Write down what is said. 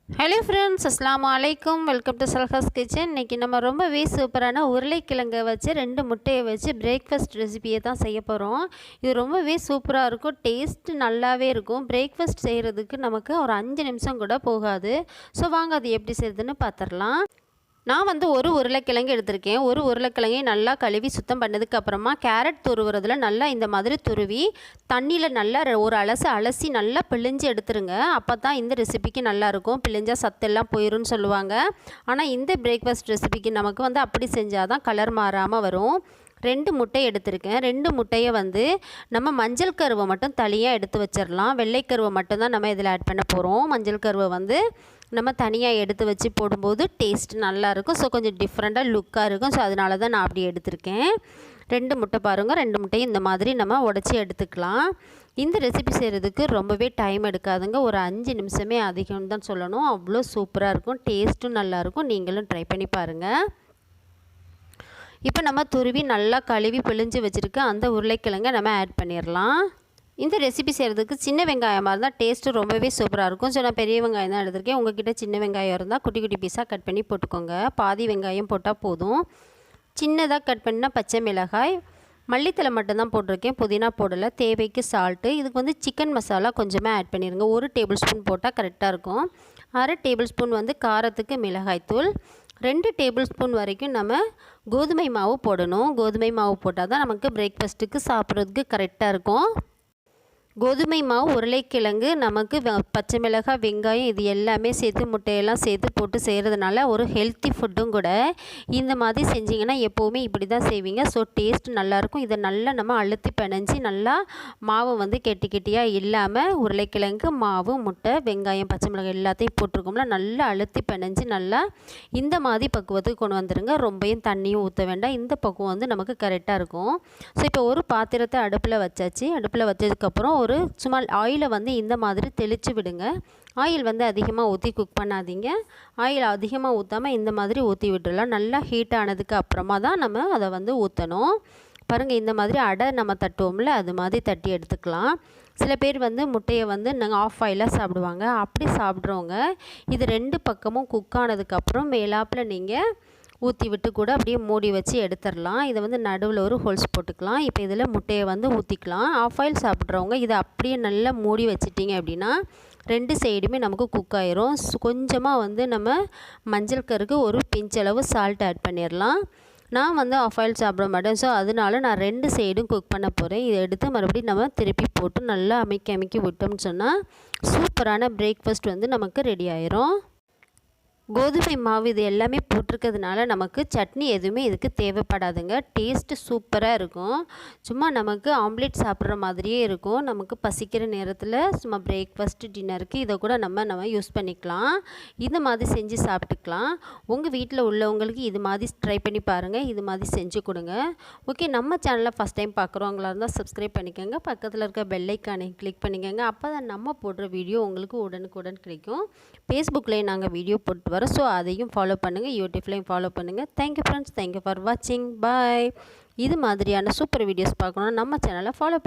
Hello friends, அஸ்ஸலாமு அலைக்கும். Welcome to Salhas kitchen. இன்றைக்கி நம்ம ரொம்பவே சூப்பரான உருளைக்கிழங்கை வச்சு 2 முட்டையை வச்சு பிரேக்ஃபாஸ்ட் ரெசிபியை தான் செய்ய போகிறோம். இது ரொம்பவே சூப்பராக இருக்கும், டேஸ்ட்டு நல்லாவே இருக்கும். பிரேக்ஃபாஸ்ட் செய்கிறதுக்கு நமக்கு ஒரு 5 நிமிஷம் கூட போகாது. ஸோ வாங்க அது எப்படி செய்யுதுன்னு பார்த்துடலாம். நான் வந்து ஒரு உருளைக்கிழங்கு எடுத்திருக்கேன். ஒரு உருளைக்கிழங்கை நல்லா கழுவி சுத்தம் பண்ணதுக்கப்புறமா கேரட் துருவுறதுல நல்லா இந்த மாதிரி துருவி தண்ணியில் நல்லா ஒரு அலசி நல்லா பிழிஞ்சு எடுத்துருங்க. அப்போ தான் இந்த ரெசிபிக்கு நல்லாயிருக்கும். பிழிஞ்சால் சத்தெல்லாம் போயிடும்னு சொல்லுவாங்க. ஆனால் இந்த பிரேக்ஃபாஸ்ட் ரெசிபிக்கு நமக்கு வந்து அப்படி செஞ்சால் தான் கலர் மாறாமல் வரும். 2 முட்டை எடுத்திருக்கேன். 2 முட்டையை வந்து நம்ம மஞ்சள் கருவை மட்டும் தனியாக எடுத்து வச்சிடலாம். வெள்ளைக்கருவை மட்டும்தான் நம்ம இதில் ஆட் பண்ண போகிறோம். மஞ்சள் கருவை வந்து நம்ம தனியாக எடுத்து வச்சு போடும்போது டேஸ்ட் நல்லாயிருக்கும். ஸோ கொஞ்சம் டிஃப்ரெண்ட்டாக லுக்காக இருக்கும். ஸோ அதனால தான் நான் அப்படி எடுத்திருக்கேன். 2 முட்டை பாருங்கள். 2 முட்டையும் இந்த மாதிரி நம்ம உடச்சி எடுத்துக்கலாம். இந்த ரெசிபி செய்கிறதுக்கு ரொம்பவே டைம் எடுக்காதுங்க. ஒரு 5 நிமிஷமே அதிகம்னு தான் சொல்லணும். அவ்வளோ சூப்பராக இருக்கும், டேஸ்ட்டும் நல்லாயிருக்கும். நீங்களும் ட்ரை பண்ணி பாருங்கள். இப்போ நம்ம துருவி நல்லா கழுவி பிழிஞ்சு வச்சுருக்க அந்த உருளைக்கிழங்கை நம்ம ஆட் பண்ணிடலாம். இந்த ரெசிபி செய்கிறதுக்கு சின்ன வெங்காயமாக இருந்தால் டேஸ்ட்டு ரொம்பவே சூப்பராக இருக்கும். ஸோ நான் பெரிய வெங்காயம் தான் எடுத்திருக்கேன். உங்கள்கிட்ட சின்ன வெங்காயம் இருந்தால் குட்டி குட்டி பீஸாக கட் பண்ணி போட்டுக்கோங்க. பாதி வெங்காயம் போட்டால் போதும். சின்னதாக கட் பண்ணால் பச்சை மிளகாய், மல்லித்தலை மட்டும்தான் போட்டிருக்கேன், புதினா போடலை. தேவைக்கு சால்ட்டு. இதுக்கு வந்து சிக்கன் மசாலா கொஞ்சமாக ஆட் பண்ணிடுங்க. 1 டேபிள் ஸ்பூன் போட்டால் கரெக்டாக இருக்கும். 1/2 டேபிள் ஸ்பூன் வந்து காரத்துக்கு மிளகாய்த்தூள். 2 டேபிள் ஸ்பூன் வரைக்கும் நம்ம கோதுமை மாவு போடணும். கோதுமை மாவு போட்டால் தான் நமக்கு பிரேக்ஃபாஸ்ட்டுக்கு சாப்பிட்றதுக்கு கரெக்டாக இருக்கும். கோதுமை மாவு, உருளைக்கிழங்கு, நமக்கு பச்சை மிளகாய், வெங்காயம் இது எல்லாமே சேர்த்து முட்டையெல்லாம் சேர்த்து போட்டு செய்கிறதுனால ஒரு ஹெல்த்தி ஃபுட்டும் கூட. இந்த மாதிரி செஞ்சிங்கன்னா எப்போவுமே இப்படி தான் செய்வீங்க. ஸோ டேஸ்ட் நல்லாயிருக்கும். இதை நல்லா நம்ம அழுத்தி பிணைஞ்சி நல்லா மாவு வந்து கெட்டியாக இல்லாமல் உருளைக்கிழங்கு, மாவு, முட்டை, வெங்காயம், பச்சை மிளகாய் எல்லாத்தையும் போட்டிருக்கோம்ல, நல்லா அழுத்தி பிணைஞ்சி நல்லா இந்த மாதிரி பக்குவத்துக்கு கொண்டு வந்துடுங்க. ரொம்பவும் தண்ணியும் ஊற்ற வேண்டாம். இந்த பக்குவம் வந்து நமக்கு கரெக்டாக இருக்கும். ஸோ இப்போ ஒரு பாத்திரத்தை அடுப்பில் வச்சாச்சு. அடுப்பில் வச்சதுக்கப்புறம் ஒரு சும்மா ஆயிலை வந்து இந்த மாதிரி தெளித்து விடுங்க. ஆயில் வந்து அதிகமாக ஊற்றி குக் பண்ணாதீங்க. ஆயில் அதிகமாக ஊற்றாமல் இந்த மாதிரி ஊற்றி விட்டுடலாம். நல்லா ஹீட் ஆனதுக்கு அப்புறமா தான் நம்ம அதை வந்து ஊற்றணும். பாருங்கள், இந்த மாதிரி அடை நம்ம தட்டுவோம்ல, அது மாதிரி தட்டி எடுத்துக்கலாம். சில பேர் வந்து முட்டையை வந்து நாங்கள் ஆஃப் ஆயிலாக சாப்பிடுவாங்க. அப்படி சாப்பிட்றவங்க இது 2 பக்கமும் குக் ஆனதுக்கப்புறம் மேலாப்பில் நீங்கள் ஊற்றி விட்டு கூட அப்படியே மூடி வச்சு எடுத்துடலாம். இதை வந்து நடுவில் ஒரு ஹோல்ஸ் போட்டுக்கலாம். இப்போ இதில் முட்டையை வந்து ஊற்றிக்கலாம். ஆஃப் ஆயில் சாப்பிட்றவங்க இதை அப்படியே நல்லா மூடி வச்சிட்டிங்க அப்படின்னா 2 சைடுமே நமக்கு குக் ஆயிரும். கொஞ்சமாக வந்து நம்ம மஞ்சள் கருக்கு ஒரு பிஞ்சளவு சால்ட் ஆட் பண்ணிடலாம். நான் வந்து ஆஃப் ஆயில் சாப்பிட மாட்டேன். ஸோ அதனால நான் 2 சைடும் குக் பண்ண போகிறேன். இதை எடுத்து மறுபடியும் நம்ம திருப்பி போட்டு நல்லா அமைக்கி விட்டோம்னு சொன்னால் சூப்பரான பிரேக்ஃபாஸ்ட் வந்து நமக்கு ரெடி ஆயிரும். கோதுமை மாவு இது எல்லாமே போட்டிருக்கிறதுனால நமக்கு சட்னி எதுவுமே இதுக்கு தேவைப்படாதுங்க. டேஸ்ட்டு சூப்பராக இருக்கும். சும்மா நமக்கு ஆம்லேட் சாப்பிட்ற மாதிரியே இருக்கும். நமக்கு பசிக்கிற நேரத்தில் சும்மா பிரேக்ஃபாஸ்ட்டு, டின்னருக்கு இதை கூட நம்ம யூஸ் பண்ணிக்கலாம். இந்த மாதிரி செஞ்சு சாப்பிட்டுக்கலாம். உங்கள் வீட்டில் உள்ளவங்களுக்கு இது மாதிரி ட்ரை பண்ணி பாருங்கள். இது மாதிரி செஞ்சு கொடுங்க. ஓகே, நம்ம சேனலில் ஃபஸ்ட் டைம் பார்க்குறவங்களா இருந்தால் சப்ஸ்கிரைப் பண்ணிக்கோங்க. பக்கத்தில் இருக்க பெல் ஐக்கானை கிளிக் பண்ணிக்கோங்க. அப்போ தான் நம்ம போடுற வீடியோ உங்களுக்கு உடனுக்குடன் கிடைக்கும். ஃபேஸ்புக்லேயும் நாங்கள் வீடியோ போட்டு வரோம். ஸோ அதையும் ஃபாலோ பண்ணுங்கள். யூடியூப்லேயும் ஃபாலோ பண்ணுங்கள். Thank you friends. தேங்க்யூ ஃபார் வாட்சிங். பாய். இது மாதிரியான சூப்பர் வீடியோஸ் பார்க்கணுன்னா நம்ம சேனலை ஃபாலோ